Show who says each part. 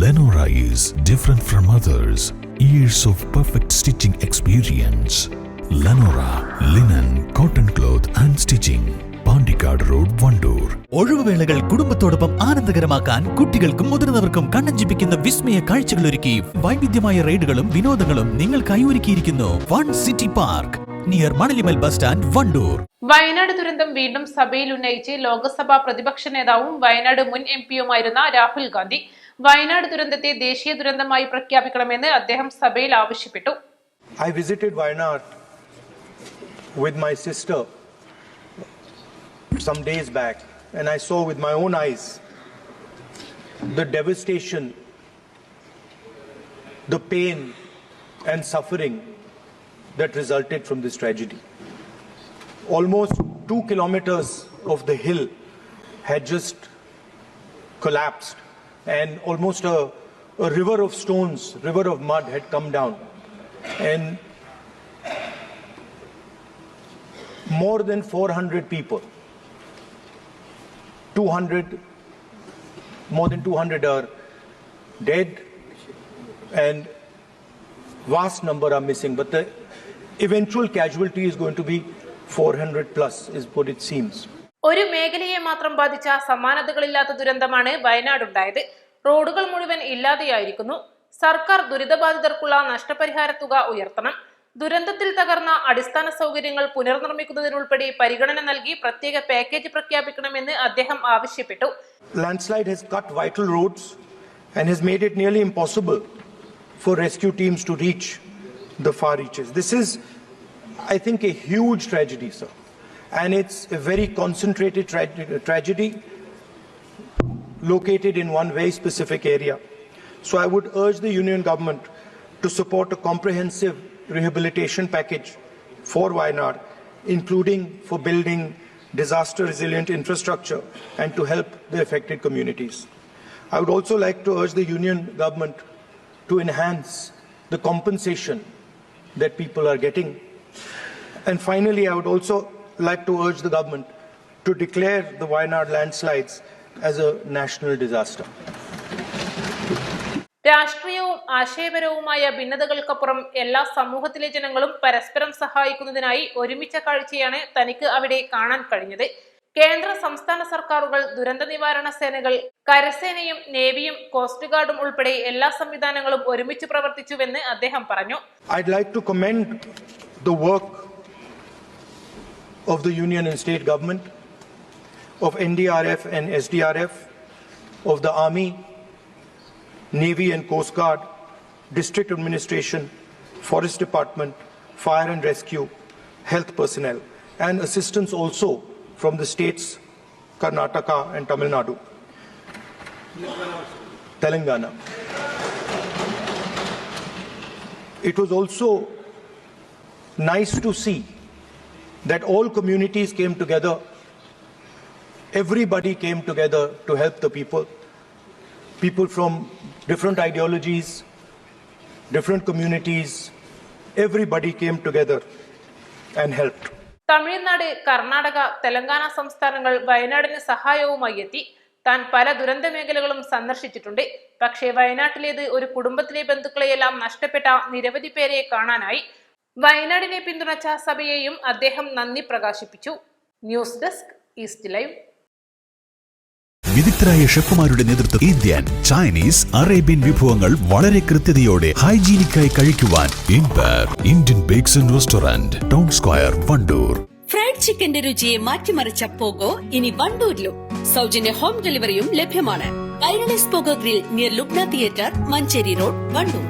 Speaker 1: Lenora is different from others. Years of perfect stitching experience. Lenora linen, cotton cloth and stitching. Pandikkad road, Wandoor.
Speaker 2: ഒഴിവുവേളകൾ കുടുംബത്തോടൊപ്പം ആനന്ദകരമാക്കാൻ കുട്ടികൾക്കും മുതിർന്നവർക്കും കണ്ണഞ്ചിപ്പിക്കുന്ന വിസ്മയ കാഴ്ചകൾ ഒരുക്കി വൈവിധ്യമായ റൈഡുകളും വിനോദങ്ങളും നിങ്ങൾക്കായി ഒരുക്കിയിരിക്കുന്നു one city park near Manalimal bus stand, Wandoor.
Speaker 3: Wayanad ദുരന്തം വീണ്ടും സഭയിൽ ഉന്നയിച്ച് ലോക്സഭാ പ്രതിപക്ഷ നേതാവും വയനാട് മുൻ എംപിയുമായിരുന്ന രാഹുൽ ഗാന്ധി വയനാട് ദുരന്തത്തെ ദേശീയ ദുരന്തമായി പ്രഖ്യാപിക്കണമെന്ന് അദ്ദേഹം സഭയിൽ ആവശ്യപ്പെട്ടു.
Speaker 4: I visited Wayanad with my sister some days back, and I saw with my own eyes the devastation, the pain and suffering that resulted from this tragedy. Almost 2 kilometers of the hill had just collapsed, and almost a river of stones, river of mud had come down, and more than 400 people, more than 200 are dead, and vast number are missing, but the eventual casualty is going to be 400 plus is what it seems.
Speaker 3: ഒരു മേഖലയെ മാത്രം ബാധിച്ച സമാനതകളില്ലാത്ത ദുരന്തമാണ് വയനാടുണ്ടായത്. റോഡുകൾ മുഴുവൻ ഇല്ലാതെയായിരിക്കുന്നു. സർക്കാർ ദുരിതബാധിതർക്കുള്ള നഷ്ടപരിഹാര തുക ഉയർത്തണം. ദുരന്തത്തിൽ തകർന്ന അടിസ്ഥാന സൗകര്യങ്ങൾ പുനർനിർമ്മിക്കുന്നതിനുൾപ്പെടെ പരിഗണന നൽകി പ്രത്യേക പാക്കേജ് പ്രഖ്യാപിക്കണമെന്ന് അദ്ദേഹം ആവശ്യപ്പെട്ടു.
Speaker 4: Landslide has cut vital roads and has made it nearly impossible for rescue teams to reach the far reaches. This is, I think, a huge tragedy, sir. And it's a very concentrated tragedy located in one very specific area. So I would urge the Union government to support a comprehensive rehabilitation package for Wayanad, including for building disaster resilient infrastructure and to help the affected communities. I would also like to urge the Union government to enhance the compensation that people are getting. And finally, I would also like to urge the government to declare the Wayanad landslides as a national disaster.
Speaker 3: രാഷ്ട്രീയവും ആശയപരവുമായ ഭിന്നതകൾക്കപ്പുറം എല്ലാ സമൂഹത്തിലെ ജനങ്ങളും പരസ്പരം സഹായിക്കുന്നതിനായി ഒരുമിച്ച കാഴ്ചയാണ് തനിക്ക് അവിടെ കാണാൻ കഴിഞ്ഞത്. കേന്ദ്ര സംസ്ഥാന സർക്കാരുകൾ, ദുരന്ത നിവാരണ സേനകൾ, കരസേനയും നേവിയും കോസ്റ്റ് ഗാർഡും ഉൾപ്പെടെ എല്ലാ സംവിധാനങ്ങളും ഒരുമിച്ച് പ്രവർത്തിച്ചുവെന്ന് അദ്ദേഹം പറഞ്ഞു.
Speaker 4: I'd like to commend the work of the union and state government, of NDRF and SDRF, of the Army, Navy and Coast Guard, District Administration, Forest Department, Fire and Rescue, Health personnel, and assistance also from the states Karnataka and Tamil Nadu. Telangana. It was also nice to see that all communities came together. Everybody came together to help the people. People from different ideologies, different communities, everybody came together and helped.
Speaker 3: Tamil Nadu, Karnataka, Telangana സംസ്ഥാനങ്ങൾ വയനാടിന് സഹായവുമായി എത്തി. താൻ പല ദുരന്ത മേഖലകളും സന്ദർശിച്ചിട്ടുണ്ട്. പക്ഷേ വയനാട്ടിലേത് ഒരു കുടുംബത്തിലെ ബന്ധുക്കളെയെല്ലാം നഷ്ടപ്പെട്ട നിരവധി പേരെ കാണാനായി. വയനാടിനെ പിന്തുണച്ച സഭയെയും അദ്ദേഹം നന്ദി പ്രകാശിപ്പിച്ചു. News desk, East Live.
Speaker 1: വിദഗ്ധരായ ഷെഫുമാരുടെ നേതൃത്വത്തിൽ ഇന്ത്യൻ, ചൈനീസ്, അറേബ്യൻ വിഭവങ്ങൾ വളരെ കൃത്യതയോടെ ഹൈജീനിക്കായി കഴിക്കുവാൻ Indian bakes and restaurant, town square, Wandoor.
Speaker 5: Fried ചിക്കന്റെ രുചിയെ മാറ്റിമറിച്ച പോഗോ ഇനി വണ്ടൂരിലും. സൗജന്യ ഹോം ഡെലിവറിയും ലഭ്യമാണ്. Kairali pogo grill near Lubna theatre, Manjeri road, Wandoor.